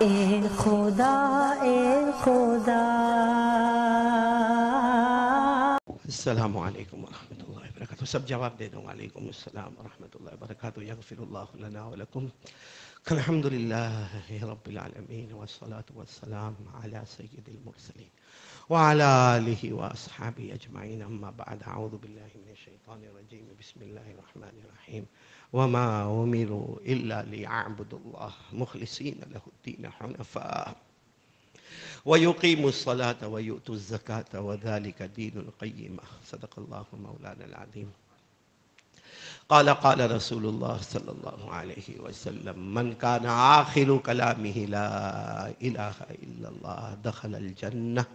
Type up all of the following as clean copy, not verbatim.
اے خدا اے خدا. السلام علیکم ورحمۃ اللہ وبرکاتہ. سب جواب دے دوں. وعلیکم السلام ورحمۃ اللہ وبرکاتہ. یغفر اللہ لنا ولکم. الحمد للہ رب العالمین والصلاة والسلام علی سید المرسلین وعلی آلہ واصحابہ اجمعین. اما بعد. اعوذ باللہ من الشیطان الرجیم. بسم اللہ الرحمن الرحیم. وما امروا الا لیعبدوا اللہ مخلصین لہ الدین حنفاء وَيُقِيمُوا الصَّلَاةَ وَيُؤْتُوا الزَّكَاةَ وَذَلِكَ دِينُ الْقَيِّمَةِ. صدق اللہ مولانا العظیم. قال رسول اللہ صلی اللہ علیہ وسلم من كان آخر كلامه لا الہ الا اللہ دخل الجنہ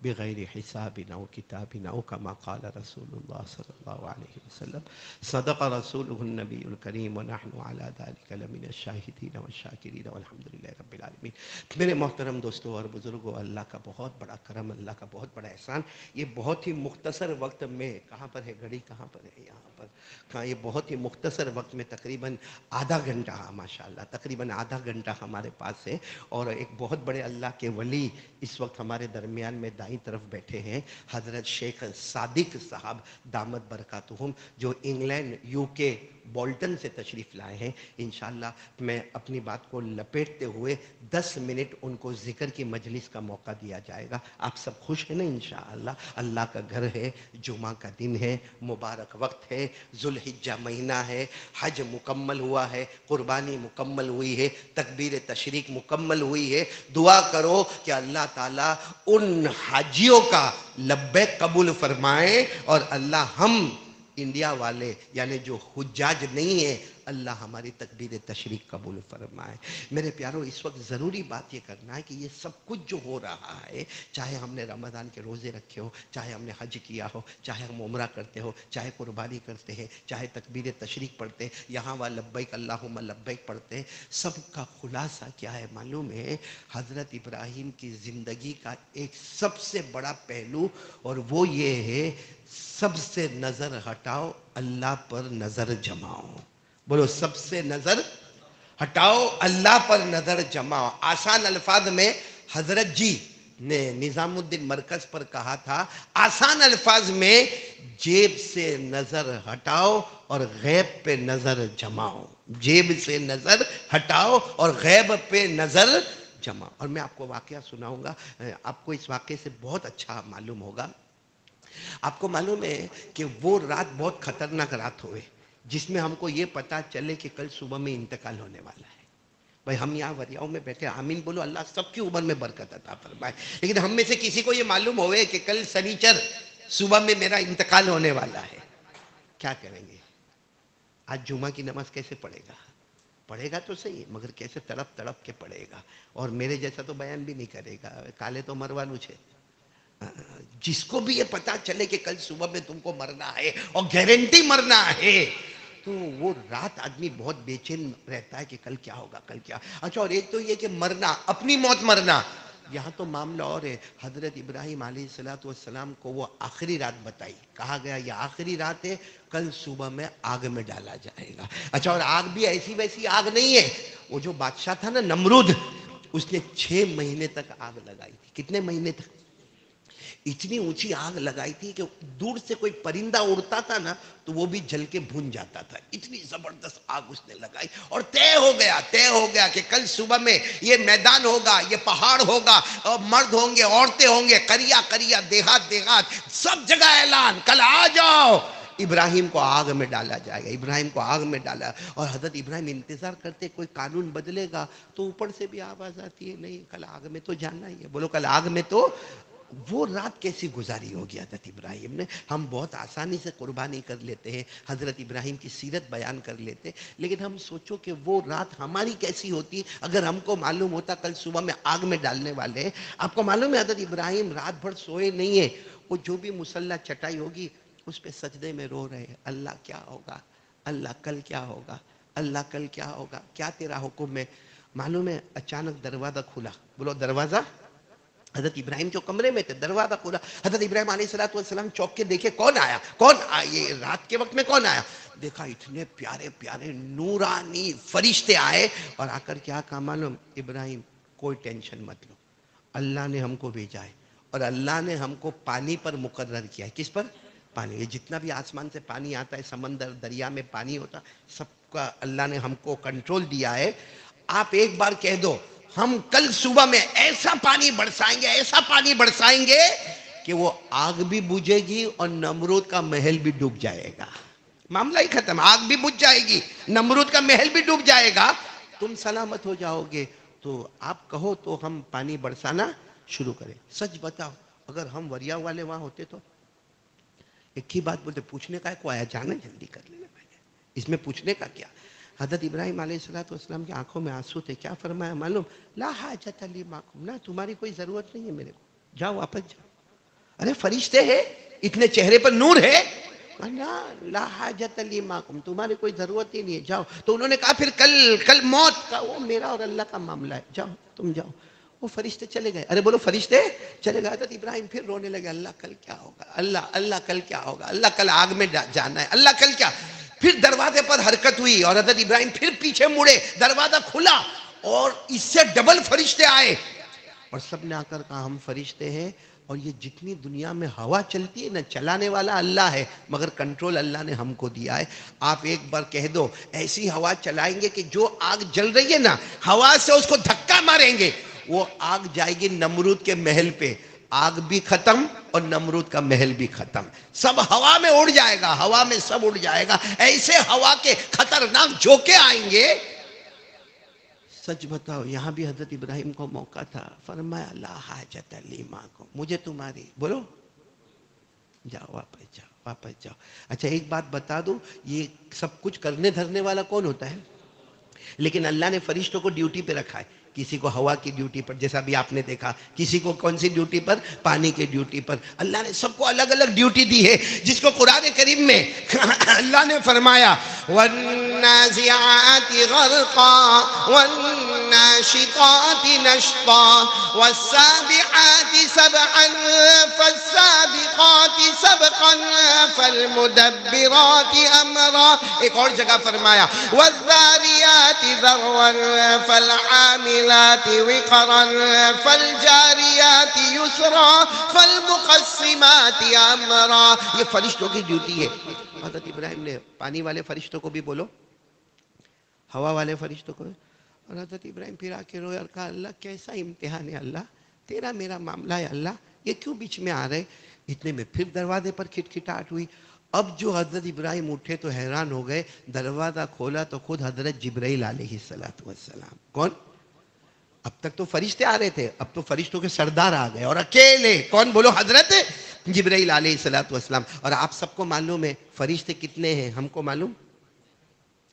بغیر حساب او کتاب او کما قال رسول اللہ صلی اللہ علیہ وسلم. صدق رسولہ النبی الکریم ونحن علی ذلک لمن الشاہدین والشاکرین والحمد للہ رب العالمین. میرے محترم دوستو اور بزرگوں، اللہ کا بہت بڑا کرم، اللہ کا بہت بڑا احسان. یہ بہت ہی مختصر وقت میں، کہاں پر ہے گھڑی، کہاں پر ہے، یہاں پر، کہاں، یہ بہت ہی مختصر وقت میں تقریباً آدھا گھنٹہ، ماشاءاللہ تقریباً آدھا گھنٹہ ہمارے پاس ہے. اور ایک بہت بڑے اللہ کے ولی اس وقت ہمارے درمیان میں دائیں طرف بیٹھے ہیں، حضرت شیخ صادق صاحب دامت برکاتہم، جو انگلینڈ UK بولٹن سے تشریف لائے ہیں. انشاءاللہ میں اپنی بات کو لپیٹتے ہوئے 10 منٹ ان کو ذکر کی مجلس کا موقع دیا جائے گا. آپ سب خوش ہیں نا؟ انشاءاللہ. اللہ کا گھر ہے، جمعہ کا دن ہے، مبارک وقت ہے، ذوالحجہ مہینہ ہے، حج مکمل ہوا ہے، قربانی مکمل ہوئی ہے، تکبیر تشریق مکمل ہوئی ہے. دعا کرو کہ اللہ تعالیٰ ان حاجیوں کا لبیک قبول فرمائے، اور اللہ ہم انڈیا والے یعنی جو حجاج نہیں ہیں، اللہ ہماری تکبیر تشریق قبول فرمائے. میرے پیارو، اس وقت ضروری بات یہ کرنا ہے کہ یہ سب کچھ جو ہو رہا ہے، چاہے ہم نے رمضان کے روزے رکھے ہو، چاہے ہم نے حج کیا ہو، چاہے ہم عمرہ کرتے ہو، چاہے قربانی کرتے ہیں، چاہے تکبیر تشریق پڑھتے ہیں، یہاں وہ لبیک اللہم لبیک پڑھتے ہیں، سب کا خلاصہ کیا ہے معلوم ہے؟ حضرت ابراہیم کی زندگی کا ایک سب سے بڑا پہلو، اور وہ یہ ہے، سب سے نظر ہٹاؤ، اللہ پر نظر جماؤ. بولو، سب سے نظر ہٹاؤ، اللہ پر نظر جماؤ. آسان الفاظ میں حضرت جی نے نظام الدین مرکز پر کہا تھا، آسان الفاظ میں جیب سے نظر ہٹاؤ اور غیب پہ نظر جماؤ. جیب سے نظر ہٹاؤ اور غیب پہ نظر جماؤ. اور میں آپ کو واقعہ سناؤں گا، آپ کو اس واقعے سے بہت اچھا معلوم ہوگا. آپ کو معلوم ہے کہ وہ رات بہت خطرناک رات ہوئے جس میں ہم کو یہ پتا چلے کہ کل صبح میں انتقال ہونے والا ہے. بھائی ہم یہاں وریاؤں میں بیٹھے، آمین بولو، اللہ سب کی عمر میں برکت عطا فرمائے. لیکن ہم میں سے کسی کو یہ معلوم ہوئے کہ کل سنیچر صبح میں میرا انتقال ہونے والا ہے، کیا کریں گے؟ آج جمعہ کی نماز کیسے پڑھے گا؟ پڑھے گا تو صحیح، مگر کیسے تڑپ تڑپ کے پڑھے گا. اور میرے جیسا تو بیان بھی نہیں کرے گا، کالے تو مروالو چھے. جس کو بھی یہ پتا چلے کہ کل صبح میں تم کو مرنا ہے اور گارنٹی مرنا ہے، تو وہ رات آدمی بہت بے چین رہتا ہے کہ کل کیا ہوگا، کل کیا. اچھا، اور ایک تو یہ کہ مرنا، اپنی موت مرنا، یہاں تو معاملہ اور ہے. حضرت ابراہیم علیہ السلام کو وہ آخری رات بتائی، کہا گیا یہ آخری رات ہے، کل صبح میں آگ میں ڈالا جائے گا. اچھا، اور آگ بھی ایسی ویسی آگ نہیں ہے. وہ جو بادشاہ تھا نا نمرود، اس نے 6 مہینے تک آگ لگائی تھی. کتنے مہینے تک؟ اتنی اونچی آگ لگائی تھی کہ دور سے کوئی پرندہ اڑتا تھا نا تو وہ بھی جل کے بھون جاتا تھا. اتنی زبردست آگ اس نے لگائی، اور طے ہو گیا کہ کل صبح میں یہ میدان ہوگا، یہ پہاڑ ہوگا، اور مرد ہوں گے، عورتیں ہوں گے، قریہ قریہ، دیہات دیہات، سب جگہ اعلان، کل آ جاؤ، ابراہیم کو آگ میں ڈالا جائے گا. ابراہیم کو آگ میں ڈالا، اور حضرت ابراہیم انتظار کرتے کوئی قانون بدلے گا. تو اوپر سے بھی آواز آتی ہے، نہیں کل آگ میں تو جانا ہی ہے. بولو کل آگ میں تو. وہ رات کیسی گزاری ہوگی حضرت ابراہیم نے؟ ہم بہت آسانی سے قربانی کر لیتے ہیں، حضرت ابراہیم کی سیرت بیان کر لیتے، لیکن ہم سوچو کہ وہ رات ہماری کیسی ہوتی اگر ہم کو معلوم ہوتا کل صبح میں آگ میں ڈالنے والے ہیں. آپ کو معلوم ہے حضرت ابراہیم رات بھر سوئے نہیں ہیں. وہ جو بھی مصلی چٹائی ہوگی اس پہ سجدے میں رو رہے ہیں، اللہ کیا ہوگا، اللہ کل کیا ہوگا، اللہ کل کیا ہوگا، کیا تیرا حکم ہے. معلوم ہے اچانک دروازہ کھلا. بولو دروازہ. حضرت ابراہیم جو کمرے میں تھے، دروازہ کھلا. حضرت ابراہیم علیہ السلام چوک کے دیکھے کون آیا، یہ رات کے وقت میں کون آیا. دیکھا اتنے پیارے پیارے نورانی فرشتے آئے، اور آ کر کیا کہا معلوم؟ ابراہیم کوئی ٹینشن مت لو، اللہ نے ہم کو بھیجا ہے اور اللہ نے ہم کو پانی پر مقرر کیا ہے۔ کس پر؟ پانی۔ یہ جتنا بھی آسمان سے پانی آتا ہے، سمندر دریا میں پانی ہوتا، سب کا اللہ نے ہم کو کنٹرول دیا ہے۔ آپ ایک بار کہہ دو ہم کل صبح میں ایسا پانی برسائیں گے، ایسا پانی برسائیں گے کہ وہ آگ بھی بجھے گی اور نمرود کا محل بھی ڈوب جائے گا۔ معاملہ ہی ختم، آگ بھی بجھ جائے گی، نمرود کا محل بھی ڈوب جائے گا، تم سلامت ہو جاؤ گے۔ تو آپ کہو تو ہم پانی برسانا شروع کریں۔ سچ بتاؤ اگر ہم وریا والے وہاں ہوتے تو ایک ہی بات بولتے، پوچھنے کا ہے کو آیا جانا جلدی کر لینا پہلے، اس میں پوچھنے کا کیا؟ حضرت ابراہیم علیہ السلام کی آنکھوں میں آنسو تھے، کیا فرمایا معلوم؟ لا حاجت لی معکم، نہ تمہاری کوئی ضرورت نہیں ہے میرے کو، جاؤ واپس جاؤ۔ ارے فرشتے ہیں، اتنے چہرے پر نور ہے، لا حاجت لی معکم، تمہاری کوئی ضرورت ہی نہیں ہے، جاؤ۔ تو انہوں نے کہا پھر کل موت کا وہ میرا اور اللہ کا معاملہ ہے، جاؤ تم جاؤ۔ وہ فرشتے چلے گئے، ارے بولو فرشتے چلے گئے۔ حضرت ابراہیم پھر رونے لگے، اللہ کل کیا ہوگا، اللہ کل کیا ہوگا، اللہ کل آگ میں جانا ہے، اللہ کل کیا۔ پھر دروازے پر حرکت ہوئی اور حضرت ابراہیم پھر پیچھے مڑے، دروازہ کھلا اور اس سے ڈبل فرشتے آئے اور سب نے آ کر کہا ہم فرشتے ہیں اور یہ جتنی دنیا میں ہوا چلتی ہے نا، چلانے والا اللہ ہے مگر کنٹرول اللہ نے ہم کو دیا ہے۔ آپ ایک بار کہہ دو ایسی ہوا چلائیں گے کہ جو آگ جل رہی ہے نا، ہوا سے اس کو دھکا ماریں گے، وہ آگ جائے گی نمرود کے محل پہ، آگ بھی ختم اور نمرود کا محل بھی ختم، سب ہوا میں اڑ جائے گا، ہوا میں سب اڑ جائے گا۔ ایسے ہوا کے خطرناک جھونکے آئیں گے۔ سچ بتاؤ یہاں بھی حضرت ابراہیم کو موقع تھا، فرمایا لا حاجت لی معکم، مجھے تمہاری، بولو جاؤ واپس جاؤ واپس جاؤ۔ اچھا ایک بات بتا دوں، یہ سب کچھ کرنے دھرنے والا کون ہوتا ہے؟ لیکن اللہ نے فرشتوں کو ڈیوٹی پہ رکھا ہے، کسی کو ہوا کی ڈیوٹی پر، جیسا بھی آپ نے دیکھا، کسی کو کون سی ڈیوٹی پر؟ پانی کی ڈیوٹی پر۔ اللہ نے سب کو الگ الگ ڈیوٹی دی ہے، جس کو قرآن کریم میں اللہ نے فرمایا وَالنَّازِعَاتِ غَرْقًا وَالنَّاشِطَاتِ نَشْطًا وَالسَّابِحَاتِ سَبْحًا فَالسَّابِقَاتِ سَبْقًا فَالْمُدَبِّرَاتِ أَمْرًا۔ ایک اور جگہ فرمایا وَالذَّارِيَاتِ ذَرْوًا فَالْعَامِلَاتِ وِقْرًا فَالْجَارِيَاتِ يُسْرًا فَالْمُقَسِّمَاتِ أَمْرًا۔ یہ فرشتوں کی ڈیوٹی ہے۔ حضرت ابراہیم نے پانی والے فرشتوں کو بھی بولو، ہوا والے فرشتوں کو بھی، اور حضرت ابراہیم پھر آ کے روئے اور کہا اللہ کیسا امتحان ہے اللہ، تیرا میرا معاملہ ہے اللہ، یہ کیوں بیچ میں آ رہے؟ اتنے میں پھر دروازے پر کھٹکھٹاہٹ ہوئی۔ اب جو حضرت ابراہیم اٹھے تو حیران ہو گئے، دروازہ کھولا تو خود حضرت جبرائیل علیہ السلام۔ کون؟ اب تک تو فرشتے آ رہے تھے، اب تو فرشتوں کے سردار آ گئے اور اکیلے، کون بولو؟ حضرت جبرائیل علیہ السلام۔ اور آپ سب کو معلوم ہے فرشتے کتنے ہیں، ہم کو معلوم،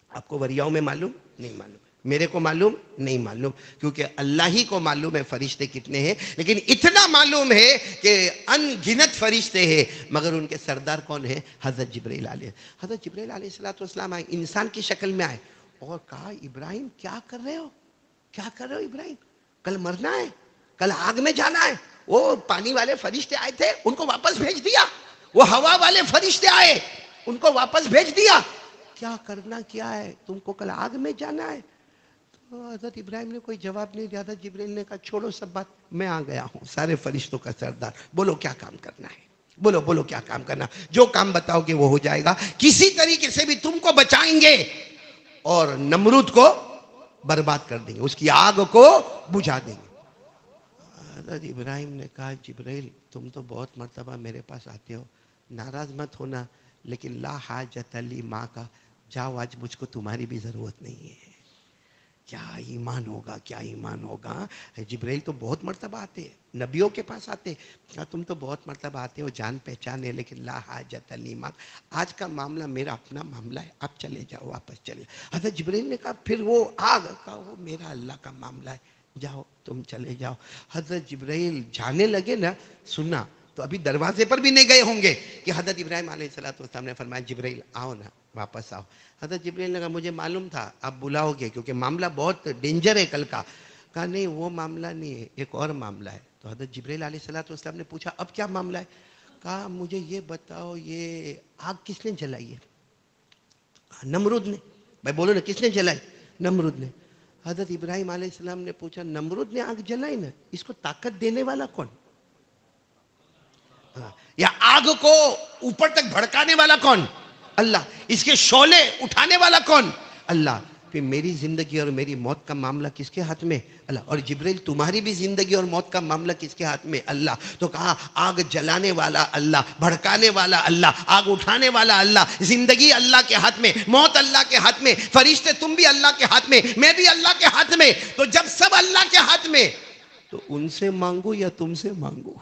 آپ کو وریاؤں میں معلوم نہیں، معلوم میرے کو معلوم نہیں، معلوم کیونکہ اللہ ہی کو معلوم ہے فرشتے کتنے ہیں، لیکن اتنا معلوم ہے کہ ان گنت فرشتے ہیں مگر ان کے سردار کون ہیں؟ حضرت جبرائیل علیہ۔ حضرت جبرائیل علیہ السلام آئے، انسان کی شکل میں آئے اور کہا ابراہیم کیا کر رہے ہو، کیا کر رہے ہو ابراہیم، کل مرنا ہے، کل آگ میں جانا ہے۔ وہ پانی والے فرشتے آئے تھے ان کو واپس بھیج دیا، وہ ہوا والے فرشتے آئے ان کو واپس بھیج دیا، کیا کرنا کیا ہے، تم کو کل آگ میں جانا ہے۔ تو حضرت ابراہیم نے کوئی جواب نہیں دیا، حضرت جبرائیل نے کہا چھوڑو سب بات، میں آ گیا ہوں سارے فرشتوں کا سردار، بولو کیا کام کرنا ہے، بولو کیا کام کرنا، جو کام بتاؤ گے وہ ہو جائے گا، کسی طریقے سے بھی تم کو بچائیں گے اور نمرود کو برباد کر دیں گے، اس کی آگ کو بجھا دیں گے۔ حضرت ابراہیم نے کہا جبرائیل تم تو بہت مرتبہ میرے پاس آتے ہو، ناراض مت ہونا، لیکن لا حاجت لی ماں کا، جاؤ آج مجھ کو تمہاری بھی ضرورت نہیں ہے۔ کیا ایمان ہوگا، کیا ایمان ہوگا۔ جبرائیل تو بہت مرتبہ آتے ہیں، نبیوں کے پاس آتے ہیں، کہا تم تو بہت مرتبہ آتے ہو، جان پہچان ہے، لیکن لا حاجت لی ماں، آج کا معاملہ میرا اپنا معاملہ ہے، آپ چلے جاؤ واپس چلے۔ حضرت جبرائیل نے کہا پھر وہ آگ، کہا وہ میرا اللہ کا معاملہ ہے، جاؤ تم چلے جاؤ۔ حضرت جبرائیل جانے لگے نا، سننا تو ابھی دروازے پر بھی نہیں گئے ہوں گے کہ حضرت ابراہیم علیہ السلام نے فرمایا جبرائیل آؤ نا واپس آؤ۔ حضرت جبرائیل نے کہا مجھے معلوم تھا آپ بلاؤ گے کیونکہ معاملہ بہت ڈینجر ہے کل کا۔ کہا نہیں وہ معاملہ نہیں ہے، ایک اور معاملہ ہے۔ تو حضرت جبرائیل علیہ السلام نے پوچھا اب کیا معاملہ ہے؟ کہا مجھے یہ بتاؤ یہ آگ کس نے جلائی ہے؟ نمرود نے۔ بھائی بولو نا کس نے جلائی؟ نمرود نے۔ حضرت ابراہیم علیہ السلام نے پوچھا نمرود نے آگ جلائی نا، اس کو طاقت دینے والا کون؟ یا آگ کو اوپر تک بھڑکانے والا کون؟ اللہ. اس کے شعلے اٹھانے والا کون؟ اللہ. پھر میری زندگی اور میری موت کا معاملہ کس کے ہاتھ میں؟ اللہ. اور جبرائیل تمہاری بھی زندگی اور موت کا معاملہ کس کے ہاتھ میں؟ اللہ. تو کہا آگ جلانے والا اللہ، بھڑکانے والا اللہ، آگ اٹھانے والا اللہ. زندگی اللہ کے ہاتھ میں، موت اللہ کے ہاتھ میں، فرشتے تم بھی اللہ کے ہاتھ میں، میں بھی اللہ کے ہاتھ میں. تو جب سب اللہ کے ہاتھ میں، تو ان سے مانگو یا تم سے مانگو؟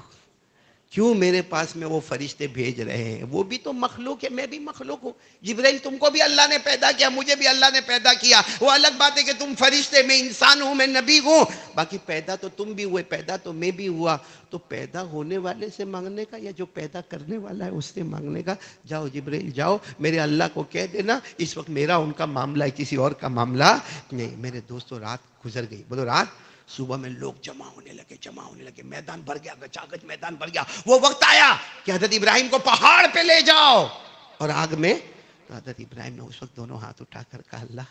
کیوں میرے پاس میں وہ فرشتے بھیج رہے ہیں؟ وہ بھی تو مخلوق ہے، میں بھی مخلوق ہوں. جبرائیل تم کو بھی اللہ نے پیدا کیا، مجھے بھی اللہ نے پیدا کیا. وہ الگ بات ہے کہ تم فرشتے، میں انسان ہوں، میں نبی ہوں. باقی پیدا تو تم بھی ہوئے، پیدا تو میں بھی ہوا. تو پیدا ہونے والے سے مانگنے کا یا جو پیدا کرنے والا ہے اس سے مانگنے کا؟ جاؤ جبرائیل جاؤ، میرے اللہ کو کہہ دینا اس وقت میرا ان کا معاملہ ہے، کسی اور کا معاملہ نہیں. میرے دوستو رات گزر گئی. بولو رات. صبح میں لوگ جمع ہونے لگے، میدان بھر گیا، گچاگچ میدان بھر گیا. وہ وقت آیا کہ حضرت ابراہیم کو پہاڑ پہ لے جاؤ اور آگ میں. تو حضرت ابراہیم نے اس وقت دونوں ہاتھ اٹھا کر کہا اللہ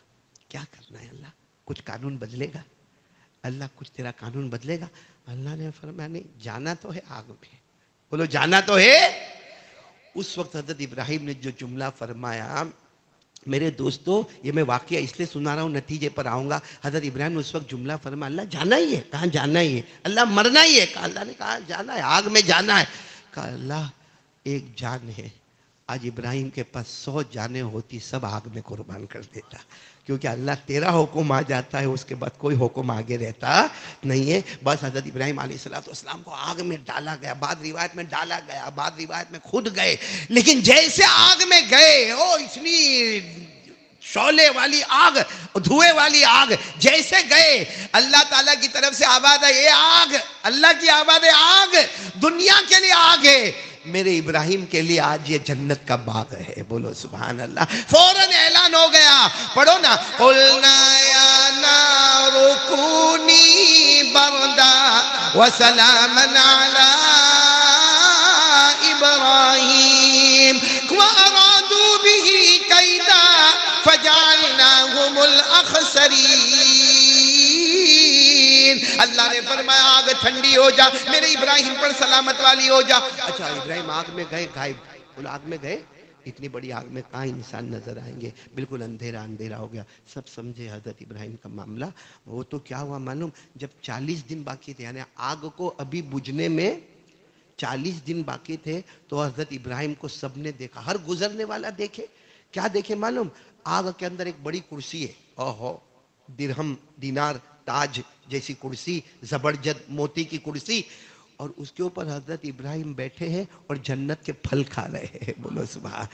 کیا کرنا ہے؟ اللہ کچھ قانون بدلے گا؟ اللہ کچھ تیرا قانون بدلے گا؟ اللہ نے فرمایا نہیں، جانا تو ہے آگ میں. بولو جانا تو ہے. اس وقت حضرت ابراہیم نے جو جملہ فرمایا، میرے دوستو یہ میں واقعہ اس لیے سنا رہا ہوں، نتیجے پر آؤں گا. حضرت ابراہیم نے اس وقت جملہ فرمایا اللہ جانا ہی ہے. کہاں جانا ہی ہے؟ اللہ مرنا ہی ہے. کہا اللہ نے کہا جانا ہے، آگ میں جانا ہے. کہا اللہ ایک جان ہے. آج ابراہیم کے پاس 100 جانیں ہوتی، سب آگ میں قربان کر دیتا. کیونکہ اللہ تیرا حکم آ جاتا ہے، اس کے بعد کوئی حکم آگے رہتا نہیں ہے. بس حضرت ابراہیم علیہ السلام کو آگ میں ڈالا گیا. بعد روایت میں ڈالا گیا، بعد روایت میں خود گئے. لیکن جیسے آگ میں گئے، اتنی شعلے والی آگ، دھوئے والی آگ، جیسے گئے اللہ تعالیٰ کی طرف سے آواز ہے یہ آگ، اللہ کی آواز ہے آگ دنیا کے لیے آگ ہے، میرے ابراہیم کے لیے آج یہ جنت کا باغ ہے. بولو سبحان اللہ. فوراً اعلان ہو گیا. پڑھو نا قُلْنَا يَا نَارُ كُونِي بَرْدًا وَسَلَامًا عَلَىٰ إِبْرَاهِيمَ وَأَرَادُوا بِهِ كَيْدًا فَجَعَلْنَاهُمُ الْأَخْسَرِينَ. اللہ نے فرمایا آگ ٹھنڈی ہو جا، میرے ابراہیم پر سلامت والی ہو جا. اچھا ابراہیم آگ میں گئے، غائب. بولو آگ میں گئے. اتنی بڑی آگ میں کہاں انسان نظر آئیں گے؟ بالکل اندھیرا اندھیرا ہو گیا. سب سمجھے حضرت ابراہیم کا معاملہ. وہ تو کیا ہوا معلوم؟ جب 40 دن باقی تھے، یعنی آگ کو ابھی بجھنے میں 40 دن باقی تھے، تو حضرت ابراہیم کو سب نے دیکھا. ہر گزرنے والا دیکھے. کیا دیکھے معلوم؟ آگ کے اندر ایک بڑی کرسی ہے، اوہو درہم دینار تاج جیسی کرسی، زبرجد موتی کی کرسی، اور اس کے اوپر حضرت ابراہیم بیٹھے ہیں اور جنت کے پھل کھا رہے ہیں. بولو سبحان.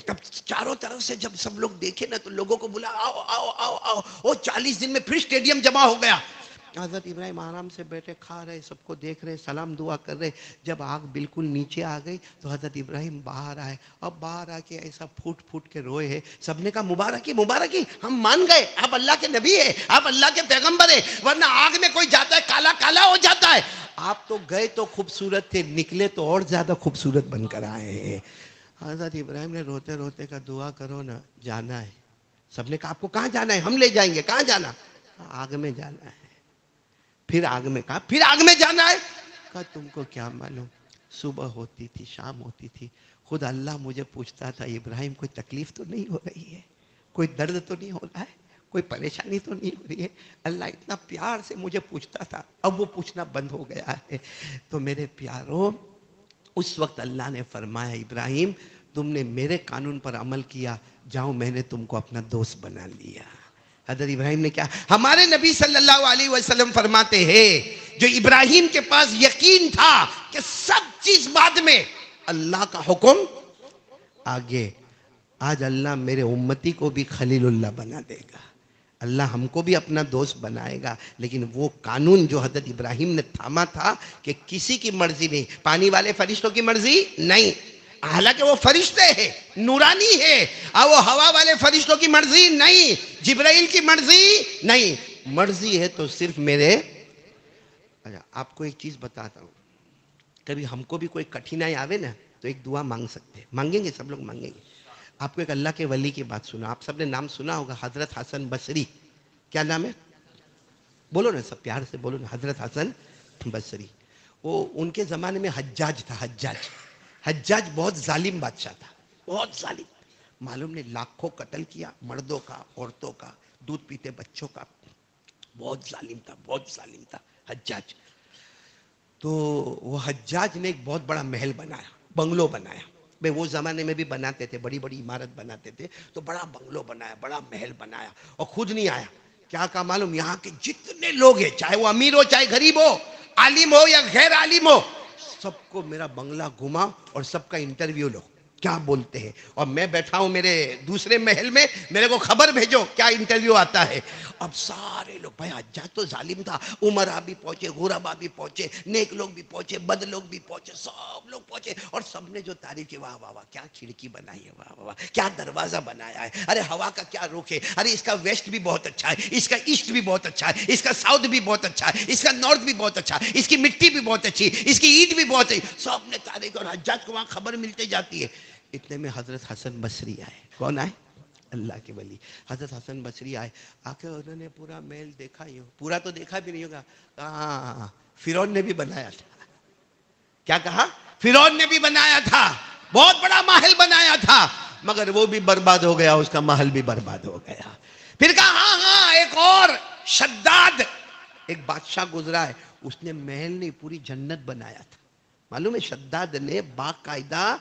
تب چاروں طرف سے جب سب لوگ دیکھے نا تو لوگوں کو بلا آؤ آؤ آؤ آؤ. وہ 40 دن میں پھر اسٹیڈیم جمع ہو گیا. حضرت ابراہیم آرام سے بیٹھے کھا رہے، سب کو دیکھ رہے، سلام دعا کر رہے. جب آگ بالکل نیچے آ گئی تو حضرت ابراہیم باہر آئے. اب باہر آ کے ایسا پھوٹ پھوٹ کے روئے ہیں. سب نے کہا مبارکی مبارکی، ہم مان گئے آپ اللہ کے نبی ہیں، آپ اللہ کے پیغمبر ہیں، ورنہ آگ میں کوئی جاتا ہے کالا کالا ہو جاتا ہے. آپ تو گئے تو خوبصورت تھے، نکلے تو اور زیادہ خوبصورت بن کر آئے ہیں. حضرت ابراہیم نے روتے روتے کہا دعا کرو نا، جانا ہے. سب نے کہا آپ کو کہاں جانا ہے؟ ہم لے جائیں گے. کہاں جانا؟ آگ میں جانا ہے. پھر آگ میں. کہا پھر آگ میں جانا ہے؟ کہا تم کو کیا معلوم، صبح ہوتی تھی شام ہوتی تھی، خود اللہ مجھے پوچھتا تھا ابراہیم کوئی تکلیف تو نہیں ہو رہی ہے، کوئی درد تو نہیں ہو رہا ہے، کوئی پریشانی تو نہیں ہو رہی ہے. اللہ اتنا پیار سے مجھے پوچھتا تھا، اب وہ پوچھنا بند ہو گیا ہے. تو میرے پیاروں اس وقت اللہ نے فرمایا ابراہیم تم نے میرے قانون پر عمل کیا، جاؤ میں نے تم کو اپنا دوست بنا لیا. حضرت ابراہیم نے کیا؟ ہمارے نبی صلی اللہ علیہ وسلم فرماتے ہیں جو ابراہیم کے پاس یقین تھا کہ سب چیز بعد میں، اللہ کا حکم آگے. آج اللہ میرے امتی کو بھی خلیل اللہ بنا دے گا، اللہ ہم کو بھی اپنا دوست بنائے گا. لیکن وہ قانون جو حضرت ابراہیم نے تھاما تھا کہ کسی کی مرضی نہیں، پانی والے فرشتوں کی مرضی نہیں، حالانکہ وہ فرشتے ہیں نورانی ہے، اور وہ ہوا والے فرشتوں کی مرضی نہیں، جبرائیل کی مرضی نہیں، مرضی ہے تو صرف میرے. اچھا آپ کو ایک چیز بتاتا ہوں، کبھی ہم کو بھی کوئی کٹھنائی آوے نا تو ایک دعا مانگ سکتے ہیں، مانگیں گے سب لوگ مانگیں گے. آپ کو ایک اللہ کے ولی کی بات سنا، آپ سب نے نام سنا ہوگا، حضرت حسن بصری. کیا نام ہے؟ بولو نا سب پیار سے بولو نا، حضرت حسن بصری. وہ ان کے زمانے میں حجاج تھا. حجاج بہت ظالم بادشاہ تھا، بہت ظالم. معلوم نہیں لاکھوں قتل کیا، مردوں کا، عورتوں کا، دودھ پیتے بچوں کا. بہت ظالم تھا، بہت ظالم تھا حجاج. تو وہ حجاج نے ایک بہت بڑا محل بنایا، بنگلو بنایا. بھائی وہ زمانے میں بھی بناتے تھے، بڑی بڑی عمارت بناتے تھے. تو بڑا بنگلو بنایا، بڑا محل بنایا، اور خود نہیں آیا. کیا کہا معلوم؟ یہاں کے جتنے لوگ ہیں، چاہے وہ امیر ہو چاہے غریب ہو، عالم ہو یا غیر عالم ہو، سب کو میرا بنگلہ گھما اور سب کا انٹرویو لو، کیا بولتے ہیں. اور میں بیٹھا ہوں میرے دوسرے محل میں، میرے کو خبر بھیجو کیا انٹرویو آتا ہے. اب سارے لوگ، بھائی حجاج تو ظالم تھا، عمرا بھی پہنچے، غربا بھی پہنچے، نیک لوگ بھی پہنچے، بد لوگ بھی پہنچے، سب لوگ پہنچے. اور سب نے جو تعریف کی، واہ واہ واہ کیا کھڑکی بنائی ہے، واہ واہ واہ کیا دروازہ بنایا ہے، ارے ہوا کا کیا رخ ہے، ارے اس کا ویسٹ بھی بہت اچھا ہے، اس کا ایسٹ بھی بہت اچھا ہے، اس کا ساؤتھ بھی بہت اچھا ہے، اس کا نارتھ بھی بہت اچھا ہے، اس کی مٹی بھی بہت اچھی ہے، اس کی اینٹ بھی بہت اچھی. سب نے تعریف. اور حجاج کو وہاں خبر ملتے جاتی ہے. اتنے میں حضرت حسن بصری آئے. کون آئے؟ اللہ کے ولی. حضرت حسن بصری آئے، آ کے انہوں نے پورا محل دیکھا. ہی پورا تو دیکھا بھی نہیں ہوگا. ہاں فرعون نے بھی بنایا تھا. کیا کہا؟ فرعون نے بھی بنایا تھا، بہت بڑا محل بنایا تھا، مگر وہ بھی برباد ہو گیا، اس کا محل بھی برباد ہو گیا. پھر کہا ہاں ہاں ایک اور شداد ایک بادشاہ گزرا ہے، اس نے محل نہیں پوری جنت بنایا تھا. معلوم ہے شداد نے باقاعدہ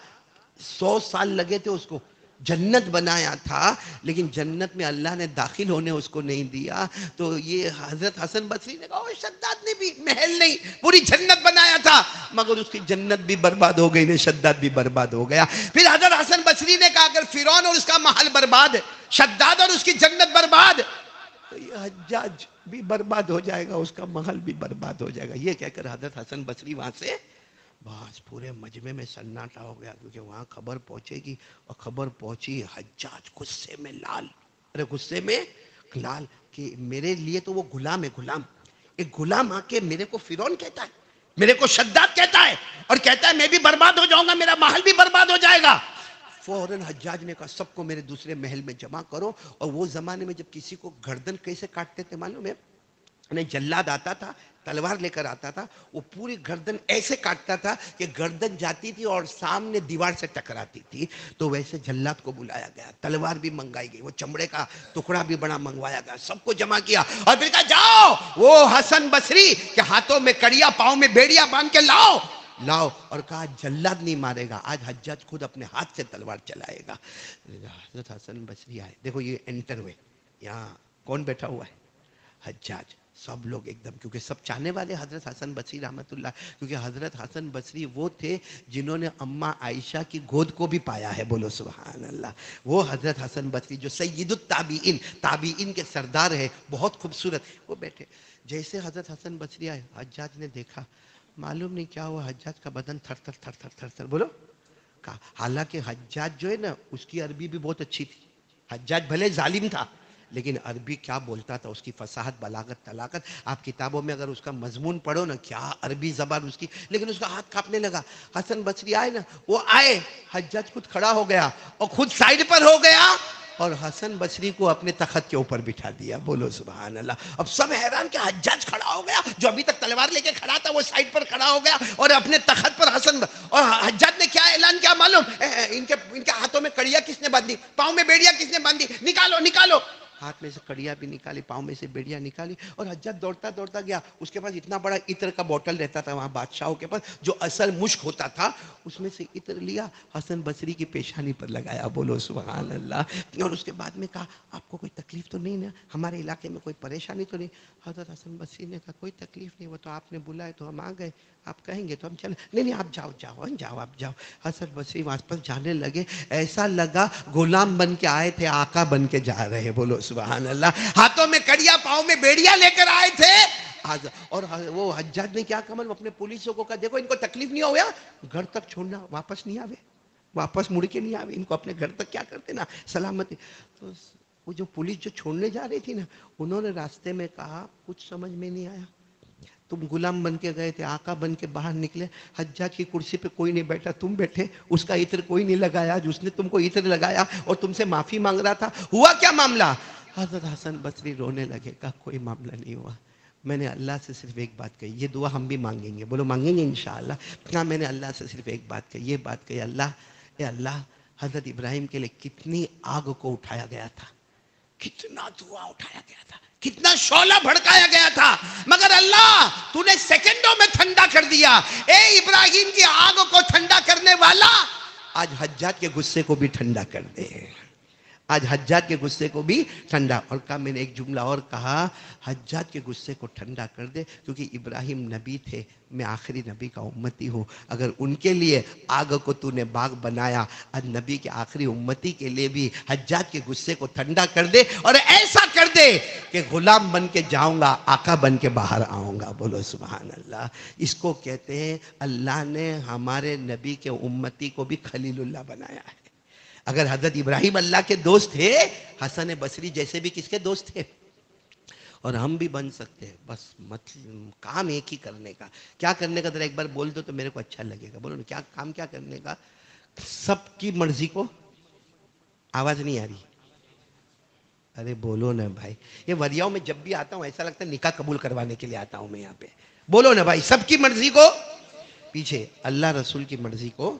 100 سال لگے تھے اس کو، جنت بنایا تھا، لیکن جنت میں اللہ نے داخل ہونے اس کو نہیں دیا. تو یہ حضرت حسن بصری نے کہا شداد نے بھی محل نہیں پوری جنت بنایا تھا، مگر اس کی جنت بھی برباد ہو گئی، شداد بھی برباد ہو گیا. پھر حضرت حسن بصری نے کہا اگر فرعون اور اس کا محل برباد، شداد اور اس کی جنت برباد، تو یہ حجاج بھی برباد ہو جائے گا، اس کا محل بھی برباد ہو جائے گا. یہ کہہ کر حضرت حسن بصری وہاں سے بس پورے مجمع میں سناٹا ہو گیا، کیونکہ وہاں خبر پہنچے گی. اور خبر پہنچی، حجاج غصے میں لال. ارے غصے میں لال کہ میرے لیے تو وہ غلام ہے، غلام. ایک غلام آ کے میرے کو فرعون کہتا ہے، میرے کو شداد کہتا ہے، اور کہتا ہے میں بھی برباد ہو جاؤں گا، میرا محل بھی برباد ہو جائے گا. فوراً حجاج نے کہا سب کو میرے دوسرے محل میں جمع کرو. اور وہ زمانے میں جب کسی کو گردن کیسے کاٹتے تھے معلوم ہے؟ جلاد آتا تھا، تلوار لے کر آتا تھا، وہ پوری گردن ایسے کاٹتا تھا کہ گردن جاتی تھی اور سامنے دیوار سے ٹکراتی تھی. تو ویسے جلاد کو بلایا گیا، تلوار بھی منگائی گئی، وہ چمڑے کا ٹکڑا بھی بڑا منگوایا گیا، سب کو جمع کیا. اور پھر کہا جاؤ وہ حسن بصری کے ہاتھوں میں کڑیا، پاؤں میں بیڑیا باندھ کے لاؤ. اور کہا جلاد نہیں مارے گا، آج حجاج خود اپنے ہاتھ سے تلوار چلائے گا. حضرت حسن بصری آئے. دیکھو یہ انٹر ہوئے، یہاں کون بیٹھا ہوا ہے؟ حجاج. سب لوگ ایک دم، کیونکہ سب چاہنے والے حضرت حسن بصری رحمت اللہ، کیونکہ حضرت حسن بصری وہ تھے جنہوں نے اماں عائشہ کی گود کو بھی پایا ہے. بولو سبحان اللہ. وہ حضرت حسن بصری جو سید التابعین، تابعین کے سردار ہے، بہت خوبصورت. وہ بیٹھے. جیسے حضرت حسن بصری آئے، حجاج نے دیکھا، معلوم نہیں کیا ہوا، حجاج کا بدن تھر تھر تھر تھر تھر تھر. بولو. حالانکہ حجاج جو ہے نا اس کی عربی بھی بہت اچھی تھی. حجاج بھلے ظالم تھا لیکن عربی کیا بولتا تھا، اس کی فصاحت، بلاغت، طلاقت، آپ کتابوں میں اگر اس کا مضمون پڑھو نا، کیا عربی زبان اس کی. لیکن اس کا ہاتھ کانپنے لگا. حسن بصری آئے نا، وہ آئے، حجاج خود کھڑا ہو گیا اور خود سائیڈ پر ہو گیا اور حسن بصری کو اپنے تخت کے اوپر بٹھا دیا. بولو سبحان اللہ. اب سب حیران کہ حجاج کھڑا ہو گیا، جو ابھی تک تلوار لے کے کھڑا تھا وہ سائیڈ پر کھڑا ہو گیا اور اپنے تخت پر اور حجاج نے کیا اعلان کیا معلوم؟ ان کے ہاتھوں میں کڑیا کس نے باندھی، پاؤں میں بیڑیا کس نے باندھی، نکالو نکالو. ہاتھ میں سے کڑیا بھی نکالی، پاؤں میں سے بیڑیا نکالی، اور حجاج دوڑتا دوڑتا گیا. اس کے پاس اتنا بڑا عطر کا بوتل رہتا تھا وہاں بادشاہوں کے پاس، جو اصل مشک ہوتا تھا، اس میں سے عطر لیا، حسن بصری کی پیشانی پر لگایا. بولو سبحان اللہ. اور اس کے بعد میں کہا آپ کو کوئی تکلیف تو نہیں نا، ہمارے علاقے میں کوئی پریشانی تو نہیں؟ حضرت حسن بصری نے کہا کوئی تکلیف نہیں، وہ تو آپ نے بلائے تو ہم آ گئے، آپ کہیں گے تو ہم چلیں. نہیں آپ جاؤ جاؤ جاؤ آپ جاؤ. حسن بصری واپس جانے لگے، ایسا لگا غلام بن کے آئے تھے آقا بن کے جا رہے. بولو سبحان اللہ. ہاتھوں میں کڑیا، پاؤں میں بیڑیا لے کر آئے تھے. اور وہ حجاج نے کیا کہا، اپنے پولیسوں کو کہا دیکھو ان کو تکلیف نہیں ہو گیا، گھر تک چھوڑنا، واپس نہیں آوے، واپس مڑ کے نہیں آوے، ان کو اپنے گھر تک کیا کرتے نا سلامتی. تو وہ جو پولیس جو چھوڑنے جا رہی تھی نا، انہوں نے راستے میں کہا کچھ سمجھ میں نہیں آیا، تم غلام بن کے گئے تھے، آقا بن کے باہر نکلے، حجاج کی کرسی پہ کوئی نہیں بیٹھا، تم بیٹھے، اس کا عطر کوئی نہیں لگایا، اس نے تم کو عطر لگایا اور تم سے معافی مانگ رہا تھا، ہوا کیا معاملہ؟ حضرت حسن بصری رونے لگے، کہا کوئی معاملہ نہیں ہوا، میں نے اللہ سے صرف ایک بات کہی، یہ دعا ہم بھی مانگیں گے، بولو مانگیں گے انشاءاللہ. کہا میں نے اللہ سے صرف ایک بات کہی، یہ بات کہی، اے اللہ حضرت ابراہیم کے لیے کتنی آگ کو اٹھایا گیا تھا، کتنا دھواں اٹھایا گیا تھا، کتنا شعلہ بھڑکایا گیا تھا، مگر اللہ تو نے سیکنڈوں میں ٹھنڈا کر دیا. اے ابراہیم کی آگ کو ٹھنڈا کرنے والا آج حجاج کے غصے کو بھی ٹھنڈا کر دے، آج حجاج کے غصے کو بھی ٹھنڈا. اور کہا میں نے ایک جملہ اور کہا، حجاج کے غصے کو ٹھنڈا کر دے، کیونکہ ابراہیم نبی تھے، میں آخری نبی کا امتی ہوں، اگر ان کے لیے آگ کو تو نے باغ بنایا، آج نبی کے آخری امتی کے لیے بھی حجاج کے غصے کو ٹھنڈا کر دے، اور ایسا کر دے کہ غلام بن کے جاؤں گا، آقا بن کے باہر آؤں گا. بولو سبحان اللہ. اس کو کہتے ہیں اللہ نے ہمارے نبی کے امتی کو بھی خلیل اللہ بنایا ہے. اگر حضرت ابراہیم اللہ کے دوست تھے، حسن بصری جیسے بھی کس کے دوست تھے، اور ہم بھی بن سکتے ہیں. بس کام ایک ہی کرنے کا. کیا کرنے کا ذرا ایک بار بول دو تو میرے کو اچھا لگے گا. بولو کیا کام کیا کرنے کا؟ سب کی مرضی کو، آواز نہیں آ رہی، ارے بولو نا بھائی. یہ وریاؤں میں جب بھی آتا ہوں ایسا لگتا ہے نکاح قبول کروانے کے لیے آتا ہوں میں یہاں پہ. بولو نا بھائی، سب کی مرضی کو پیچھے، اللہ رسول کی مرضی کو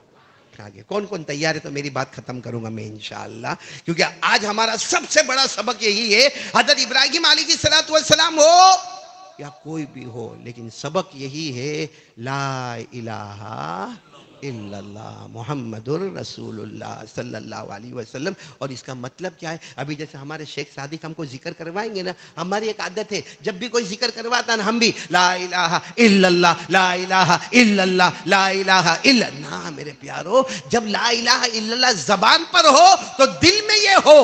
آگے. کون کون تیار ہے تو میری بات ختم کروں گا میں انشاءاللہ، کیونکہ آج ہمارا سب سے بڑا سبق یہی ہے. حضرت ابراہیم علیہ السلام ہو یا کوئی بھی ہو، لیکن سبق یہی ہے، لا الہ الا اللہ محمد الرسول اللہ صلی اللہ علیہ وسلم. اور اس کا مطلب کیا ہے؟ ابھی جیسے ہمارے شیخ صادق ہم کو ذکر کروائیں گے نا، ہماری ایک عادت ہے جب بھی کوئی ذکر کرواتا نا ہم بھی لا الہ الا اللہ، لا الہ الا اللہ، لا الہ الا اللہ. میرے پیارو، جب لا الہ الا اللہ زبان پر ہو تو دل میں یہ ہو،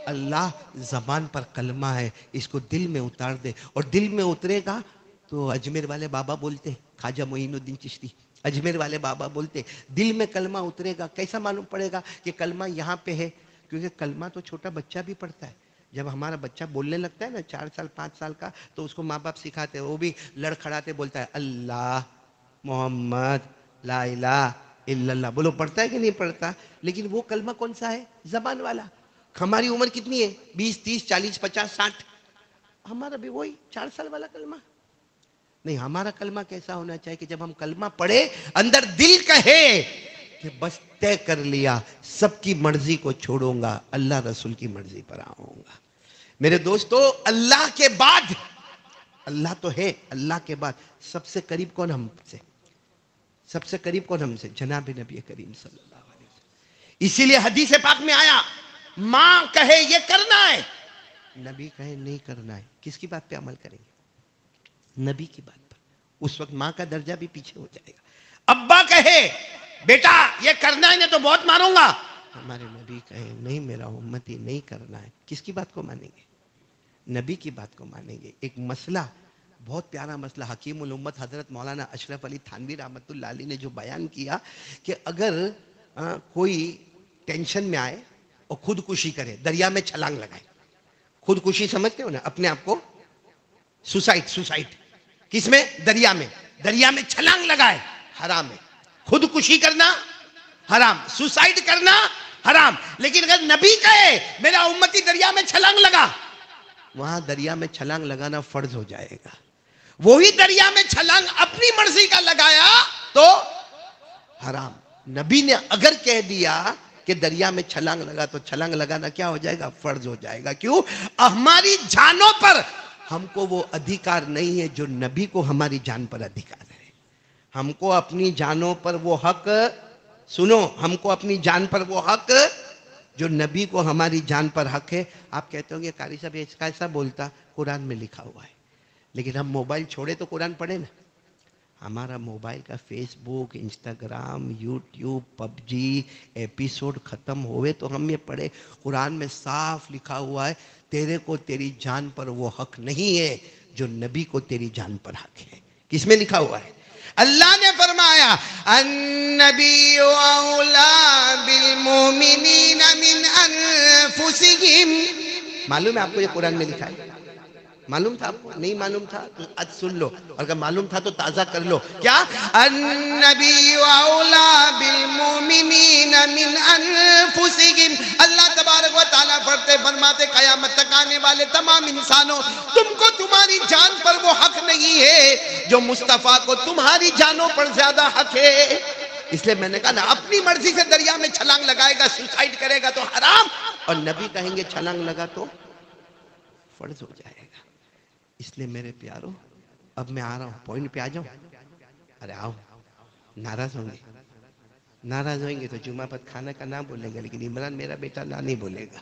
اللہ زبان پر کلمہ ہے، اس کو دل میں اتار دے. اور دل میں اترے گا تو اجمیر والے بابا بولتے، خواجہ معین الدین چشتی اجمیر والے بابا بولتے، دل میں کلمہ اترے گا. کیسا معلوم پڑے گا کہ کلمہ یہاں پہ ہے؟ کیونکہ کلمہ تو چھوٹا بچہ بھی پڑھتا ہے. جب ہمارا بچہ بولنے لگتا ہے نا 4 سال 5 سال کا، تو اس کو ماں باپ سکھاتے ہیں، وہ بھی لڑکھڑاتے بولتا ہے اللہ محمد لا الہ الا اللہ. بولو پڑھتا ہے کہ نہیں پڑھتا؟ لیکن وہ کلمہ کون سا ہے؟ زبان والا. ہماری عمر کتنی ہے؟ 20 30 40 50 60. ہمارا بھی وہی 4 سال والا کلمہ نہیں. ہمارا کلمہ کیسا ہونا چاہیے کہ جب ہم کلمہ پڑھے اندر دل کہے کہ بس طے کر لیا، سب کی مرضی کو چھوڑوں گا، اللہ رسول کی مرضی پر آؤں گا. میرے دوستو، اللہ کے بعد، اللہ تو ہے، اللہ کے بعد سب سے قریب کون ہم سے؟ سب سے قریب کون ہم سے؟ جناب نبی کریم صلی اللہ علیہ وسلم. اسی لیے حدیث پاک میں آیا، ماں کہے یہ کرنا ہے، نبی کہے نہیں کرنا ہے، کس کی بات پہ عمل کریں گے؟ نبی کی بات پر. اس وقت ماں کا درجہ بھی پیچھے ہو جائے گا. ابا کہے بیٹا یہ کرنا ہے نہیں تو بہت ماروں گا، ہمارے نبی کہے نہیں میرا امتی نہیں کرنا ہے، کس کی بات کو مانیں گے؟ نبی کی بات کو مانیں گے. ایک مسئلہ، بہت پیارا مسئلہ، حکیم الامت حضرت مولانا اشرف علی تھانوی رحمۃ اللہ علیہ نے جو بیان کیا کہ اگر کوئی ٹینشن میں آئے اور خودکشی کرے، دریا میں چھلانگ لگائے. خودکشی سمجھتے ہو نا؟ اپنے آپ کو سوسائڈ کس میں؟ دریا میں چھلانگ لگائے، حرام ہے. خودکشی کرنا حرام، سوسائڈ کرنا حرام. لیکن اگر نبی کہے میرا امتی دریا میں چھلانگ لگا، وہاں دریا میں چھلانگ لگانا فرض ہو جائے گا. وہی دریا میں چھلانگ اپنی مرضی کا لگایا تو حرام. نبی نے اگر کہہ دیا کہ دریا میں چھلانگ لگا تو چھلانگ لگانا کیا ہو جائے گا؟ فرض ہو جائے گا. کیوں؟ ہماری جانوں پر ہم کو وہ ادھیکار نہیں ہے جو نبی کو ہماری جان پر ادھیکار ہے. ہم کو اپنی جانوں پر وہ حق، سنو، ہم کو اپنی جان پر وہ حق جو نبی کو ہماری جان پر حق ہے. آپ کہتے ہوں گے قاری صاحب اس کا ایسا بولتا، قرآن میں لکھا ہوا ہے. لیکن ہم موبائل چھوڑے تو قرآن پڑھے نا. ہمارا موبائل کا فیس بک، انسٹاگرام، یوٹیوب، پب جی ایپیسوڈ ختم ہوئے تو ہم یہ پڑھے. قرآن میں صاف لکھا ہوا ہے تیرے کو تیری جان پر وہ حق نہیں ہے جو نبی کو تیری جان پر حق ہے. کس میں لکھا ہوا ہے؟ اللہ نے فرمایا النبی اولا بالمؤمنین من انفسہم. معلوم ہے آپ کو یہ قرآن میں لکھا ہے؟ معلوم تھا آپ کو؟ نہیں معلوم تھا تو آج سن لو، اور اگر معلوم تھا تو تازہ کر لو. کیا؟ النبی اولا بالمؤمنین من انفسہم. اللہ تبارک و تعالیٰ فرماتے قیامت تک آنے والے تمام انسانوں، تم کو تمہاری جان پر وہ حق نہیں ہے جو مصطفیٰ کو تمہاری جانوں پر زیادہ حق ہے۔ اس لئے میں نے کہا نا، اپنی مرضی سے دریا میں چھلانگ لگائے گا، سوسائیڈ کرے گا تو حرام، اور نبی کہیں گے چھلانگ لگا تو فرض ہو جائے گا۔ اس لئے میرے پیارو، اب میں آ رہا ہوں، پوائنٹ پہ آ جاؤں۔ ارے آؤ، ناراض ہوں گے؟ ناراض ہوئیں گے تو جمعہ پر کھانا کا نہ بولیں گے، لیکن عمران میرا بیٹا نہ نہیں بولے گا،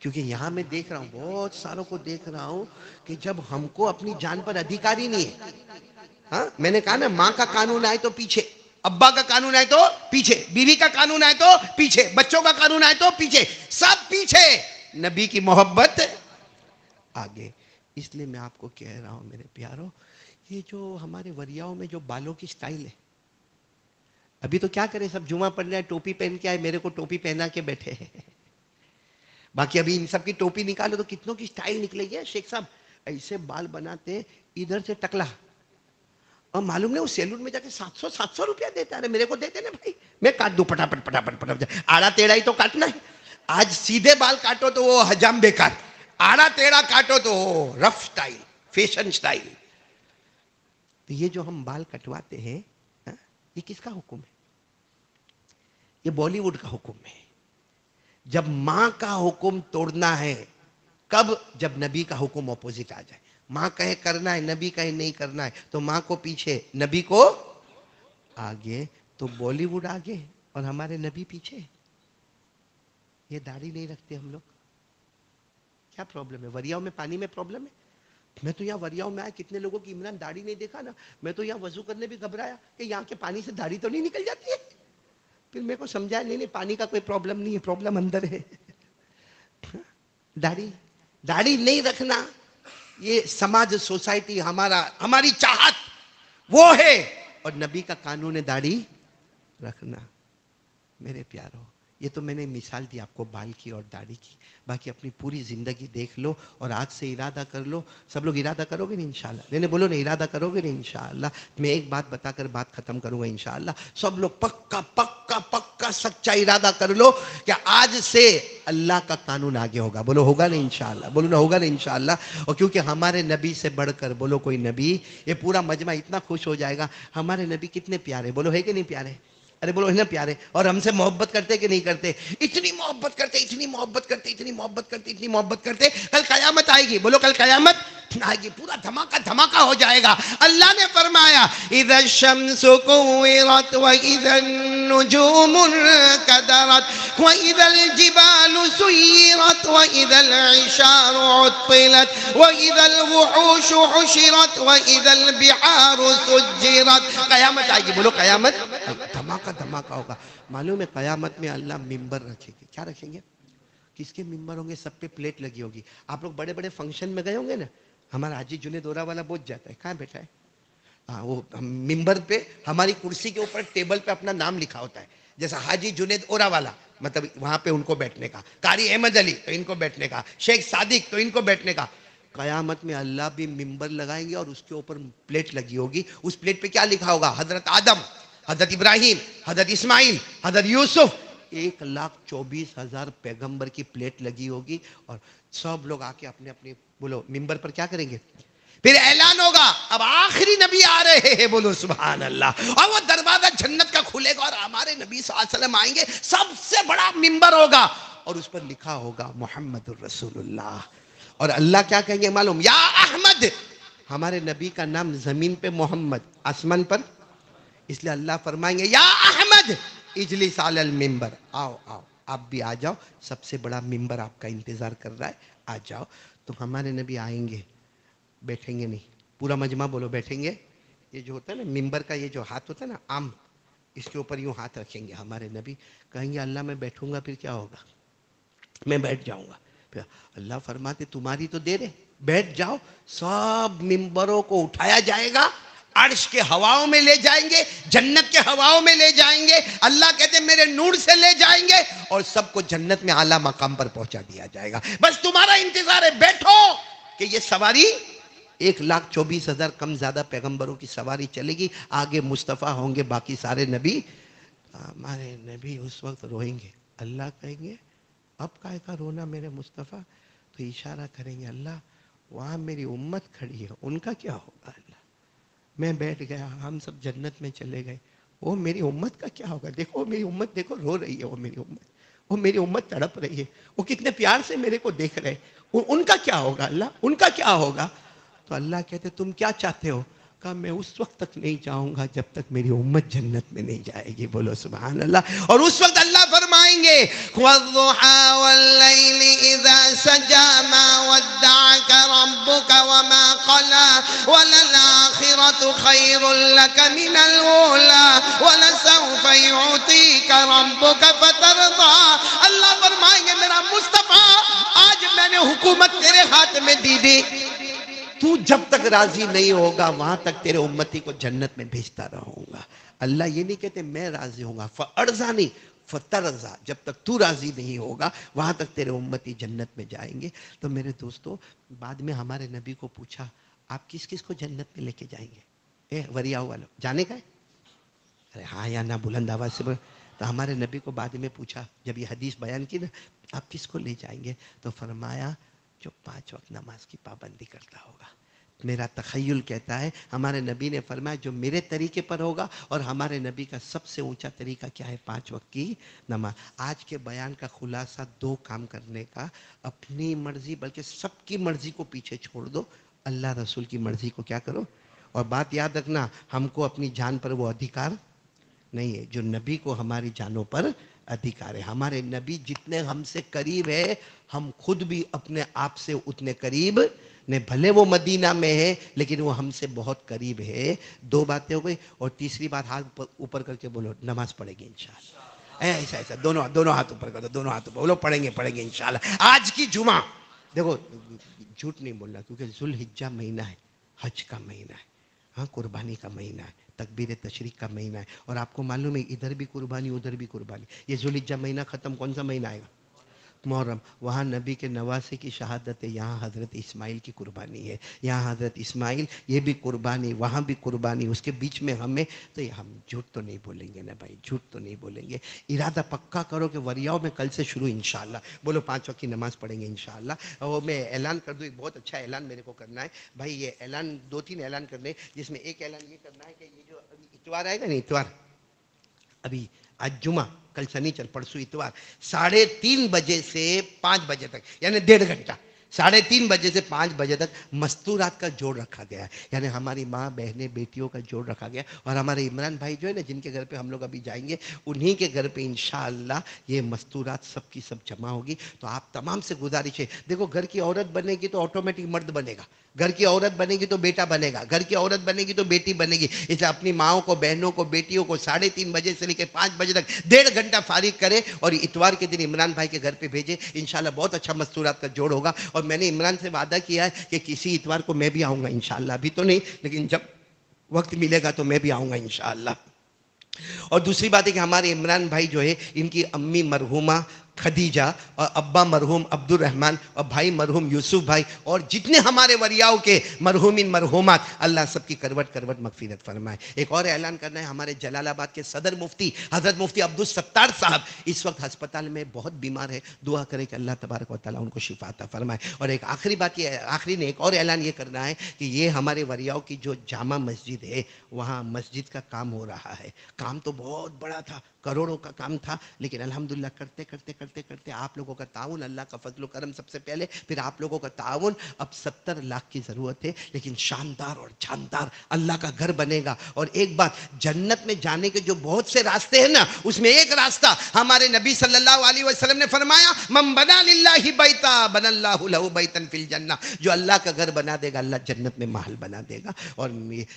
کیونکہ یہاں میں دیکھ رہا ہوں، بہت ساروں کو دیکھ رہا ہوں کہ جب ہم کو اپنی جان پر ادھیکاری نہیں ہے، ہاں میں نے کہا نا، ماں کا قانون آئے تو پیچھے، ابا کا قانون آئے تو پیچھے، بیوی کا قانون آئے تو پیچھے، بچوں کا قانون آئے تو پیچھے، سب پیچھے، نبی کی محبت آگے۔ اس لیے میں آپ کو کہہ رہا ہوں میرے پیارو، یہ جو ہمارے وریاؤں میں جو بالوں کی سٹائل ہے، ابھی تو کیا کریں، سب جمعہ پڑھ رہے ہیں، ٹوپی پہن کے آئے، میرے کو ٹوپی پہنا کے بیٹھے ہیں، باقی ابھی ان سب کی ٹوپی نکالو تو کتنوں کی سٹائل نکلے گی۔ شیخ صاحب ایسے بال بناتے، ادھر سے ٹکلا، اور معلوم نہیں وہ سیلون میں جا کے 700 روپیہ دیتا ہے، میرے کو دیتے نا بھائی، میں کاٹ دوں پٹاپٹ پٹاپٹ پٹاپٹ، آڑا تیڑا ہی تو کاٹنا ہے۔ آج سیدھے بال کاٹو تو وہ حجام بیکار، آڑا تیڑا کاٹو تو رف سٹائل، فیشن سٹائل۔ تو یہ جو ہم بال کٹواتے ہیں، یہ کس کا حکم ہے؟ یہ بالی ووڈ کا حکم ہے۔ جب ماں کا حکم توڑنا ہے، کب؟ جب نبی کا حکم اپوزٹ آ جائے، ماں کہے کرنا ہے، نبی کہے نہیں کرنا ہے، تو ماں کو پیچھے، نبی کو آگے، تو بالی ووڈ آگے اور ہمارے نبی پیچھے۔ یہ داڑھی نہیں رکھتے ہم لوگ، کیا پرابلم ہے؟ وریاؤں میں پانی میں پرابلم ہے؟ میں تو یہاں وریاؤں میں آیا، کتنے لوگوں کی عمران داڑھی نہیں دیکھا نا، میں تو یہاں وضو کرنے بھی گھبرایا کہ یہاں کے پانی سے داڑھی تو نہیں نکل جاتی ہے؟ پھر میرے کو سمجھایا نہیں پانی کا کوئی پرابلم نہیں ہے، پرابلم اندر ہے۔ داڑھی نہیں رکھنا، یہ سماج، سوسائٹی، ہماری چاہت وہ ہے، اور نبی کا قانون ہے داڑھی رکھنا۔ میرے پیارو، یہ تو میں نے مثال دی آپ کو بال کی اور داڑھی کی، باقی اپنی پوری زندگی دیکھ لو اور آج سے ارادہ کر لو۔ سب لوگ ارادہ کرو گے نا انشاءاللہ؟ نہیں بولو نا، ارادہ کرو گے نا انشاءاللہ؟ میں ایک بات بتا کر بات ختم کروں گا انشاءاللہ۔ سب لوگ پکا پکا پکا سچا ارادہ کر لو کہ آج سے اللہ کا قانون آگے ہوگا۔ بولو ہوگا نا انشاءاللہ؟ بولو نا ہوگا نا انشاءاللہ؟ اور کیونکہ ہمارے نبی سے بڑھ کر بولو کوئی نبی، یہ پورا مجمع اتنا خوش ہو جائے گا۔ ہمارے نبی کتنے پیارے، بولو ہے کہ نہیں پیارے؟ ارے بولو ہے نا پیارے؟ اور ہم سے محبت کرتے کہ نہیں کرتے؟ اتنی محبت کرتے، اتنی محبت کرتے، اتنی محبت کرتے، اتنی محبت کرتے، کل قیامت آئے گی، بولو کل قیامت آئے گی، پورا دھماکہ دھماکہ ہو جائے گا۔ اللہ نے فرمایا اذا الشمس كورت واذا النجوم انكدرت واذا الجبال سيرت واذا العشار عطلت واذا الوحوش حشرت واذا البحار سجرت۔ قیامت آئے گی، بولو قیامت، دھماکہ دھماکہ ہوگا۔ معلوم ہے قیامت میں اللہ ممبر رکھیں گے، کیا رکھیں گے؟ کس کے ممبر ہوں گے؟ سب پہ پلیٹ لگی ہوگی۔ آپ لوگ بڑے بڑے فنکشن میں گئے ہوں گے نا، ہمارا حاجی جنید اورا والا بہت جاتا ہے، کہاں بیٹھا ہے؟ وہ ممبر پہ ہماری کرسی کے اوپر ٹیبل پہ اپنا نام لکھا ہوتا ہے، جیسا حاجی جنید اورا والا، مطلب وہاں پہ ان کو بیٹھنے کا، قاری احمد علی تو ان کو بیٹھنے کا، شیخ صادق تو ان کو بیٹھنے کا۔ قیامت میں اللہ بھی ممبر لگائیں گے اور اس کے اوپر پلیٹ لگی ہوگی، اس پلیٹ پہ کیا لکھا ہوگا؟ حضرت آدم، حضرت ابراہیم، حضرت اسماعیل، حضرت یوسف، 1,24,000 پیغمبر کی پلیٹ لگی ہوگی، اور سب لوگ آ کے اپنے اپنے بولو ممبر پر کیا کریں گے؟ پھر اعلان ہوگا اب آخری نبی آ رہے ہیں، بولو سبحان اللہ، اور وہ دروازہ جنت کا کھلے گا اور ہمارے نبی صلی اللہ علیہ وسلم آئیں گے، سب سے بڑا ممبر ہوگا اور اس پر لکھا ہوگا محمد الرسول اللہ، اور اللہ کیا کہیں گے معلوم؟ یا احمد، ہمارے نبی کا نام زمین پہ محمد، آسمان پر، اس لیے اللہ فرمائیں گے یا احمد اجلس علی المنبر، آؤ آؤ آپ بھی آ جاؤ، سب سے بڑا ممبر آپ کا انتظار کر رہا ہے، آ جاؤ۔ تو ہمارے نبی آئیں گے، بیٹھیں گے نہیں، پورا مجمع بولو بیٹھیں گے۔ یہ جو ہوتا ہے نا ممبر کا یہ جو ہاتھ ہوتا ہے نا عام، اس کے اوپر یوں ہاتھ رکھیں گے ہمارے نبی، کہیں گے اللہ میں بیٹھوں گا پھر کیا ہوگا؟ میں بیٹھ جاؤں گا۔ پھر اللہ فرماتے تمہاری تو دیر ہے، بیٹھ جاؤ۔ سب ممبروں کو اٹھایا جائے گا، عرش کے ہواؤں میں لے جائیں گے، جنت کے ہواؤں میں لے جائیں گے، اللہ کہتے ہیں میرے نور سے لے جائیں گے، اور سب کو جنت میں اعلیٰ مقام پر پہنچا دیا جائے گا۔ بس تمہارا انتظار ہے، بیٹھو کہ یہ سواری 1,24,000 کم زیادہ پیغمبروں کی سواری چلے گی، آگے مصطفیٰ ہوں گے، باقی سارے نبی۔ ہمارے نبی اس وقت روئیں گے، اللہ کہیں گے اب کائے کا رونا میرے مصطفیٰ؟ تو اشارہ کریں گے اللہ وہاں میری امت کھڑی ہے، ان کا کیا ہوگا؟ اللہ میں بیٹھ گیا، ہم سب جنت میں چلے گئے، وہ میری امت کا کیا ہوگا؟ دیکھو میری امت، دیکھو رو رہی ہے، وہ میری امت، وہ میری امت تڑپ رہی ہے، وہ کتنے پیار سے میرے کو دیکھ رہے، ان کا کیا ہوگا اللہ؟ ان کا کیا ہوگا؟ تو اللہ کہتے تم کیا چاہتے ہو؟ کہا میں اس وقت تک نہیں جاؤں گا جب تک میری امت جنت میں نہیں جائے گی. بولو سبحان اللہ. اور اس وقت اللہ فرمائیں گے وَالضُّحَى وَاللَّيْلِ إِذَا سَجَى مَا وَدَّعَكَ رَبُّكَ وَمَا قَلَى وَلَلْآخِرَةُ خَيْرٌ لَكَ مِنَ الْأُولَى وَلَسَوْفَ يُعْطِيكَ رَبُّكَ فَتَرْضَى. اللہ فرمائیں گے میرا مصطفیٰ آج میں نے حکومت تیرے ہاتھ میں دی دی، تو جب تک راضی نہیں ہوگا وہاں تک تیرے امتی کو جنت میں بھیجتا رہوں گا. اللہ یہ نہیں کہتے میں راضی ہوں گا، فَأَرْضَانِي فَتَرْضَى، جب تک تو راضی نہیں ہوگا وہاں تک تیرے امتی جنت میں جائیں گے. تو میرے دوستو بعد میں ہمارے نبی کو پوچھا آپ کس کس کو جنت میں لے کے جائیں گے؟ وریاؤ والو جانے کا ہے؟ ارے ہاں یا نہ بلند آواز سے بولے. تو ہمارے نبی کو بعد میں پوچھا جب یہ حدیث بیان کی نا آپ کس کو لے جائیں گے؟ تو فرمایا جو 5 وقت نماز کی پابندی کرتا ہوگا. میرا تخیل کہتا ہے ہمارے نبی نے فرمایا جو میرے طریقے پر ہوگا، اور ہمارے نبی کا سب سے اونچا طریقہ کیا ہے؟ 5 وقت کی نماز. آج کے بیان کا خلاصہ 2 کام کرنے کا، اپنی مرضی بلکہ سب کی مرضی کو پیچھے چھوڑ دو، اللہ رسول کی مرضی کو کیا کرو. اور بات یاد رکھنا ہم کو اپنی جان پر وہ ادھیکار نہیں ہے جو نبی کو ہماری جانوں پر ادھیکار ہے. ہمارے نبی جتنے ہم سے قریب ہے ہم خود بھی اپنے آپ سے اتنے قریب نہیں. بھلے وہ مدینہ میں ہے لیکن وہ ہم سے بہت قریب ہے. 2 باتیں ہو گئی. اور تیسری بات ہاتھ اوپر کر کے بولو نماز پڑھے گی انشاءاللہ. ایسا ایسا دونوں ہاتھ اوپر کر دو، دونوں ہاتھ اوپر بولو پڑھیں گے انشاءاللہ. آج کی جمعہ دیکھو جھوٹ نہیں بولنا کیونکہ ذوالحجہ مہینہ ہے، حج کا مہینہ ہے، ہاں قربانی کا مہینہ ہے، تکبیر تشریق کا مہینہ ہے. اور آپ کو معلوم ہے ادھر بھی قربانی ادھر بھی قربانی. یہ ذوالحجہ مہینہ ختم کون سا مہینہ آئے گا؟ محرم. وہاں نبی کے نواسے کی شہادت ہے، یہاں حضرت اسماعیل کی قربانی ہے. یہاں حضرت اسماعیل یہ بھی قربانی، وہاں بھی قربانی، اس کے بیچ میں ہمیں. تو یہ ہم جھوٹ تو نہیں بولیں گے نا بھائی، جھوٹ تو نہیں بولیں گے. ارادہ پکا کرو کہ وریاؤ میں کل سے شروع انشاءاللہ بولو 5 وقت کی نماز پڑھیں گے انشاءاللہ. اور میں اعلان کر دوں، ایک بہت اچھا اعلان میرے کو کرنا ہے بھائی. یہ اعلان 2-3 اعلان کرنے، جس میں ایک اعلان یہ کرنا ہے کہ یہ جو ابھی اتوار آئے گا نا، اتوار ابھی آج جمعہ کل سنیچر پرسوں اتوار 3:30 بجے سے 5 بجے تک یعنی 1.5 گھنٹہ 3:30 بجے سے 5 بجے تک مستورات کا جوڑ رکھا گیا ہے. یعنی ہماری ماں بہنیں بیٹیوں کا جوڑ رکھا گیا. اور ہمارے عمران بھائی جو ہے نا جن کے گھر پہ ہم لوگ ابھی جائیں گے انہی کے گھر پہ انشاءاللہ یہ مستورات سب کی سب جمع ہوگی. تو آپ تمام سے گزارش ہے، دیکھو گھر کی عورت بنے گی تو آٹومیٹک مرد بنے گا، گھر کی عورت بنے گی تو بیٹا بنے گا، گھر کی عورت بنے گی تو بیٹی بنے گی. اس لیے اپنی ماؤں کو بہنوں کو بیٹیوں کو 3:30 بجے سے لے کے 5 بجے تک 1.5 گھنٹہ فارغ کرے اور اتوار کے دن عمران بھائی کے گھر پہ بھیجے. انشاءاللہ بہت اچھا مستورات کا جوڑ ہوگا. اور میں نے عمران سے وعدہ کیا ہے کہ کسی اتوار کو میں بھی آؤں گا انشاءاللہ. ابھی تو نہیں لیکن جب وقت ملے گا تو میں بھی آؤں گا انشاءاللہ. اور دوسری بات ہے کہ ہمارے عمران بھائی جو ہے ان کی امی مرحومہ خدیجہ اور ابا مرحوم عبد الرحمن اور بھائی مرحوم یوسف بھائی اور جتنے ہمارے وریاؤں کے مرحومین مرحومات اللہ سب کی کروٹ کروٹ مغفرت فرمائے. ایک اور اعلان کرنا ہے، ہمارے جلال آباد کے صدر مفتی حضرت مفتی عبدالستار صاحب اس وقت ہسپتال میں بہت بیمار ہے. دعا کرے کہ اللہ تبارک و تعالیٰ ان کو شفا عطا فرمائے. اور ایک آخری بات یہ آخری نے ایک اور اعلان یہ کرنا ہے کہ یہ ہمارے وریاؤں کی جو جامع مسجد ہے وہاں مسجد کا کام ہو رہا ہے. کام تو بہت بڑا تھا، کروڑوں کا کام تھا، لیکن الحمدللہ کرتے کرتے کرتے کرتے آپ لوگوں کا تعاون، اللہ کا فضل و کرم سب سے پہلے، پھر آپ لوگوں کا تعاون. اب 70 لاکھ کی ضرورت ہے لیکن شاندار اور جاندار اللہ کا گھر بنے گا. اور ایک بات، جنت میں جانے کے جو بہت سے راستے ہیں نا اس میں ایک راستہ ہمارے نبی صلی اللہ علیہ وسلم نے فرمایا من بنا للہ بیتا بنا اللہ لہ بیتا فی الجنہ. جو اللہ کا گھر بنا دے گا اللہ جنت میں محل بنا دے گا. اور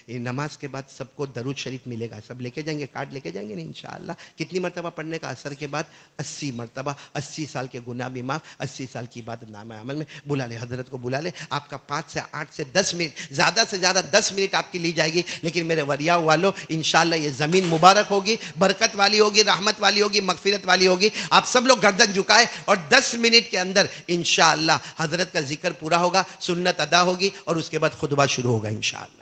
نماز کے بعد سب کو درود شریف ملے گا، سب لے کے جائیں گے، کارڈ لے کے جائیں گے نا انشاءاللہ. کتنی مرتبہ پڑھنے کا؟ اثر کے بعد 80 مرتبہ. 80 سال کے گناہ بھی معاف، 80 سال کی عبادت نامہ عمل میں. بلا لے حضرت کو، بلا لے. آپ کا 5 سے 8 سے 10 منٹ، زیادہ سے زیادہ 10 منٹ آپ کی لی جائے گی. لیکن میرے وریاء والوں انشاءاللہ یہ زمین مبارک ہوگی، برکت والی ہوگی، رحمت والی ہوگی، مغفرت والی ہوگی. آپ سب لوگ گردن جھکائے اور 10 منٹ کے اندر انشاءاللہ حضرت کا ذکر پورا ہوگا، سنت ادا ہوگی اور اس کے بعد خطبہ شروع ہوگا انشاءاللہ.